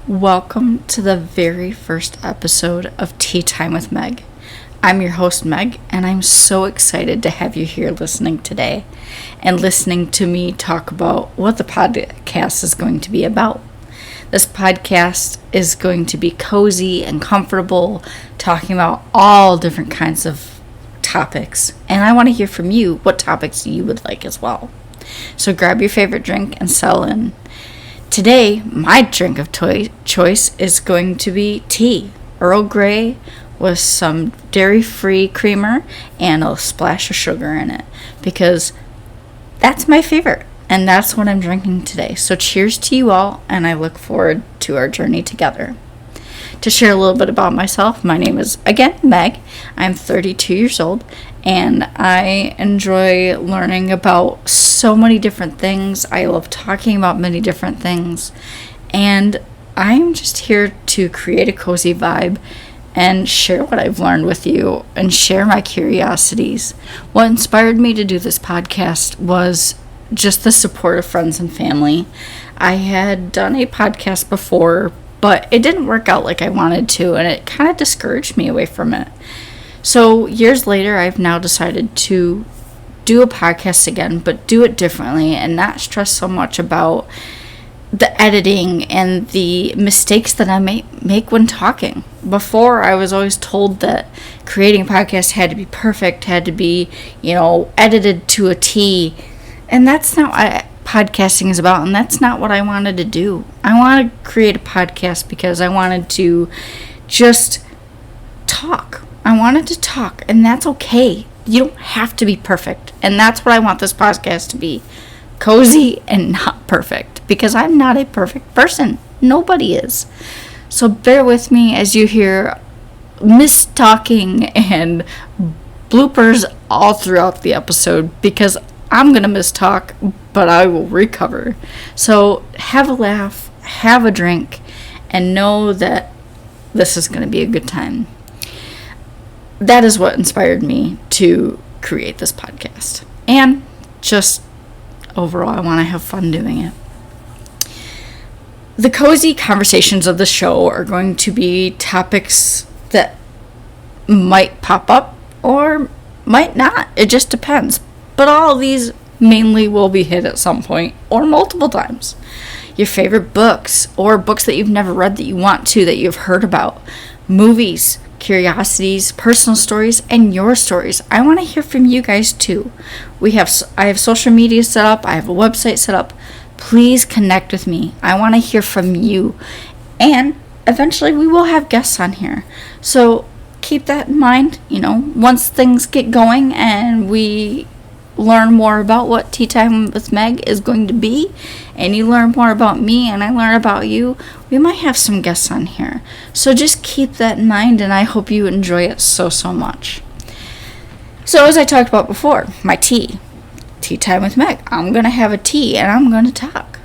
Welcome to the very first episode of Tea Time with Meg. I'm your host, Meg, and I'm so excited to have you here listening today and listening to me talk about what the podcast is going to be about. This podcast is going to be cozy and comfortable, talking about all different kinds of topics, and I want to hear from you what topics you would like as well. So grab your favorite drink and settle in. Today, my drink of choice is going to be tea, Earl Grey with some dairy-free creamer and a splash of sugar in it, because that's my favorite, and that's what I'm drinking today. So cheers to you all, and I look forward to our journey together. To share a little bit about myself, my name is, again, Meg. I'm 32 years old, and I enjoy learning about so many different things. I love talking about many different things, and I'm just here to create a cozy vibe and share what I've learned with you and share my curiosities. What inspired me to do this podcast was just the support of friends and family. I had done a podcast before, but it didn't work out like I wanted to, and it kind of discouraged me away from it. So years later, I've now decided to do a podcast again, but do it differently and not stress so much about the editing and the mistakes that I make when talking. Before, I was always told that creating a podcast had to be perfect, had to be, edited to a T, and that's not what podcasting is about, and that's not what I wanted to do. I wanted to create a podcast because I wanted to just talk. I wanted to talk, and that's okay. You don't have to be perfect, and that's what I want this podcast to be. Cozy and not perfect, because I'm not a perfect person. Nobody is. So bear with me as you hear mis-talking and bloopers all throughout the episode, because I'm going to mistalk, but I will recover. So have a laugh, have a drink, and know that this is going to be a good time. That is what inspired me to create this podcast. And just overall, I want to have fun doing it. The cozy conversations of the show are going to be topics that might pop up or might not. It just depends. But all of these mainly will be hit at some point or multiple times. Your favorite books or books that you've never read that you want to, that you've heard about. Movies, curiosities, personal stories, and your stories. I want to hear from you guys too. I have social media set up. I have a website set up. Please connect with me. I want to hear from you. And eventually we will have guests on here. So keep that in mind. Once things get going and we learn more about what Tea Time with Meg is going to be, and you learn more about me and I learn about you, we might have some guests on here. So just keep that in mind, and I hope you enjoy it so much. So as I talked about before, my tea time with Meg. I'm going to have a tea and I'm going to talk.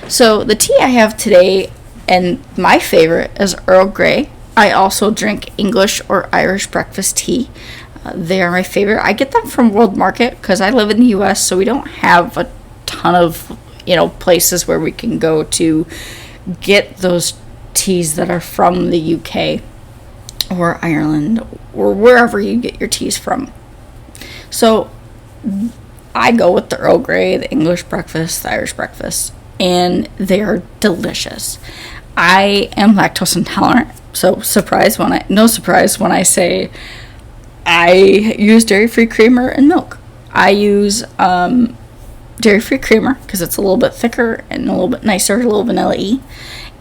So the tea I have today, and my favorite, is Earl Grey. I also drink English or Irish breakfast tea. They are my favorite. I get them from World Market because I live in the U.S., so we don't have a ton of, places where we can go to get those teas that are from the U.K. or Ireland or wherever you get your teas from. So I go with the Earl Grey, the English breakfast, the Irish breakfast, and they are delicious. I am lactose intolerant, so no surprise when I say I use dairy-free creamer and milk. I use dairy-free creamer because it's a little bit thicker and a little bit nicer, a little vanilla-y.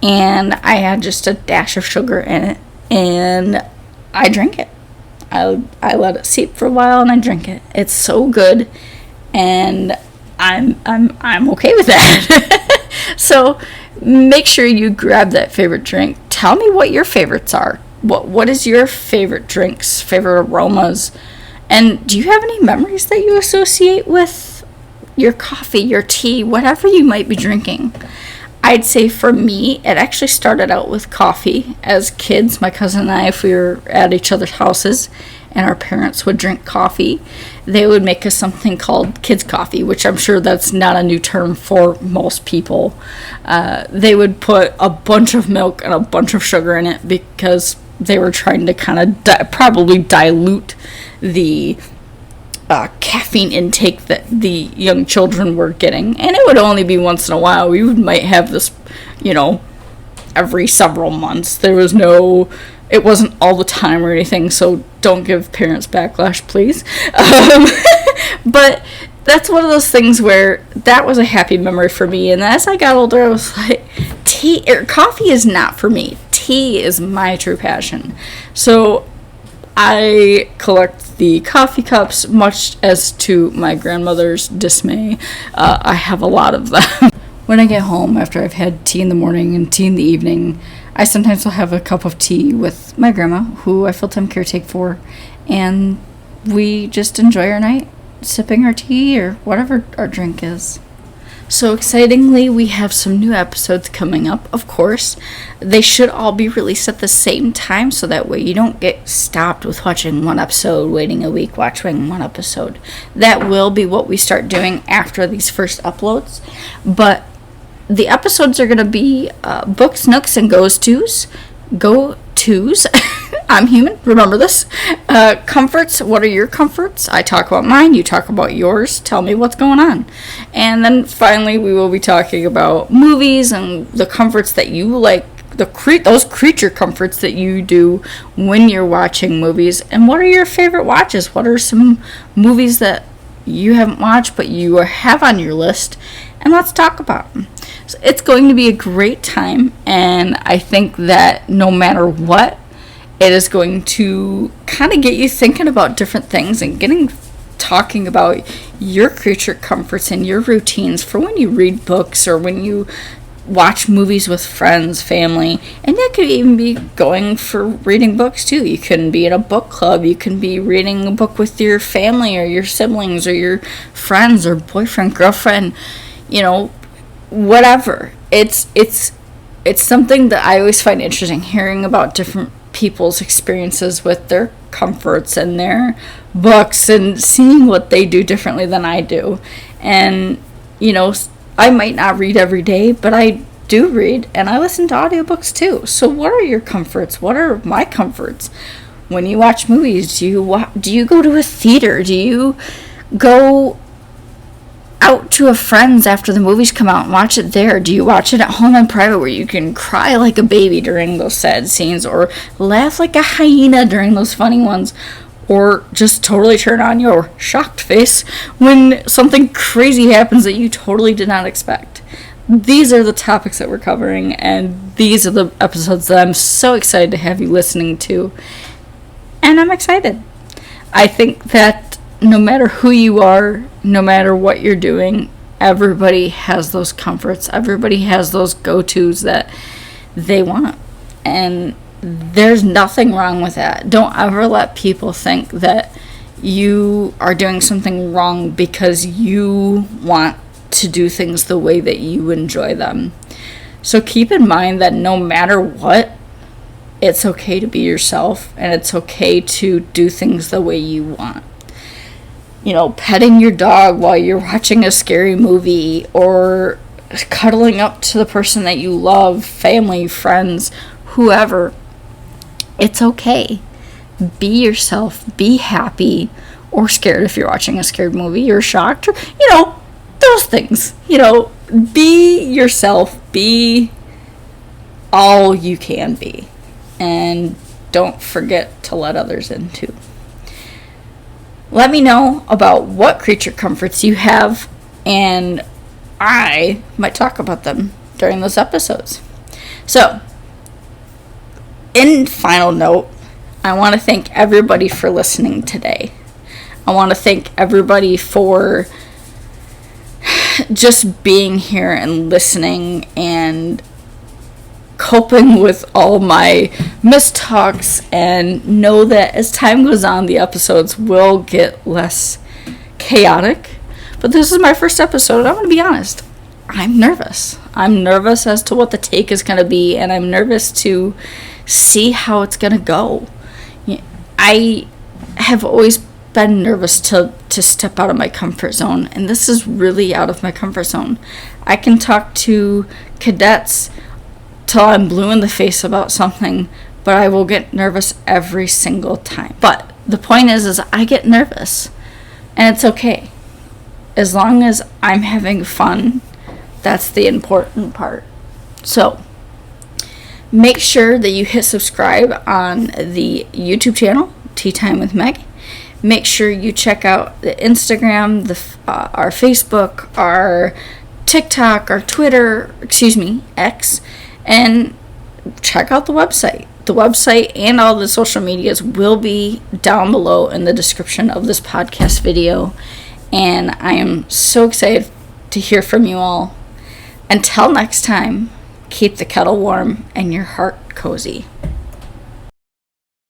And I add just a dash of sugar in it, and I drink it. I let it seep for a while, and I drink it. It's so good, and I'm okay with that. So make sure you grab that favorite drink. Tell me what your favorites are. What is your favorite drinks, favorite aromas? And do you have any memories that you associate with your coffee, your tea, whatever you might be drinking? I'd say for me, it actually started out with coffee. As kids, my cousin and I, if we were at each other's houses and our parents would drink coffee, they would make us something called kids coffee, which I'm sure that's not a new term for most people. They would put a bunch of milk and a bunch of sugar in it because they were trying to kind of probably dilute the caffeine intake that the young children were getting. And it would only be once in a while. We might have this, every several months. It wasn't all the time or anything, so don't give parents backlash, please. But that's one of those things where that was a happy memory for me. And as I got older, I was like, coffee is not for me. Tea is my true passion. So I collect the coffee cups, much as to my grandmother's dismay. I have a lot of them. When I get home after I've had tea in the morning and tea in the evening, I sometimes will have a cup of tea with my grandma, who I full-time caretake for, and we just enjoy our night, sipping our tea or whatever our drink is. So excitingly, we have some new episodes coming up, of course. They should all be released at the same time, so that way you don't get stopped with watching one episode, waiting a week, watching one episode. That will be what we start doing after these first uploads. But the episodes are going to be books, nooks, and go-tos. Go-tos. I'm human, remember this. Comforts, what are your comforts? I talk about mine, you talk about yours. Tell me what's going on. And then finally, we will be talking about movies and the comforts that you like, those creature comforts that you do when you're watching movies. And what are your favorite watches? What are some movies that you haven't watched but you have on your list? And let's talk about them. So it's going to be a great time, and I think that no matter what, it is going to kind of get you thinking about different things and talking about your creature comforts and your routines for when you read books or when you watch movies with friends, family. And that could even be going for reading books too. You can be in a book club. You can be reading a book with your family or your siblings or your friends or boyfriend, girlfriend, whatever. It's something that I always find interesting, hearing about different people's experiences with their comforts and their books and seeing what they do differently than I do. And I might not read every day, but I do read, and I listen to audiobooks too. So what are your comforts? What are my comforts? When you watch movies, do you go to a theater? Do you go out to a friend's after the movies come out and watch it there? Do you watch it at home in private where you can cry like a baby during those sad scenes, or laugh like a hyena during those funny ones, or just totally turn on your shocked face when something crazy happens that you totally did not expect? These are the topics that we're covering, and these are the episodes that I'm so excited to have you listening to. And I'm excited. I think that no matter who you are, no matter what you're doing, everybody has those comforts. Everybody has those go-tos that they want. And there's nothing wrong with that. Don't ever let people think that you are doing something wrong because you want to do things the way that you enjoy them. So keep in mind that no matter what, it's okay to be yourself, and it's okay to do things the way you want. Petting your dog while you're watching a scary movie, or cuddling up to the person that you love, family, friends, whoever. It's okay. Be yourself. Be happy, or scared if you're watching a scared movie. You're shocked, or, those things. Be yourself. Be all you can be. And don't forget to let others in too. Let me know about what creature comforts you have, and I might talk about them during those episodes. So, in final note, I want to thank everybody for listening today. I want to thank everybody for just being here and listening and coping with all my mistalks, and know that as time goes on, the episodes will get less chaotic. But this is my first episode, and I'm going to be honest. I'm nervous. I'm nervous as to what the take is going to be, and I'm nervous to see how it's going to go. I have always been nervous to step out of my comfort zone, and this is really out of my comfort zone. I can talk to cadets till I'm blue in the face about something, but I will get nervous every single time. But the point is I get nervous, and it's okay. As long as I'm having fun, that's the important part. So, make sure that you hit subscribe on the YouTube channel, Tea Time with Meg. Make sure you check out the Instagram, our Facebook, our TikTok, our Twitter, X, and check out the website. The website and all the social medias will be down below in the description of this podcast video. And I am so excited to hear from you all. Until next time, keep the kettle warm and your heart cozy.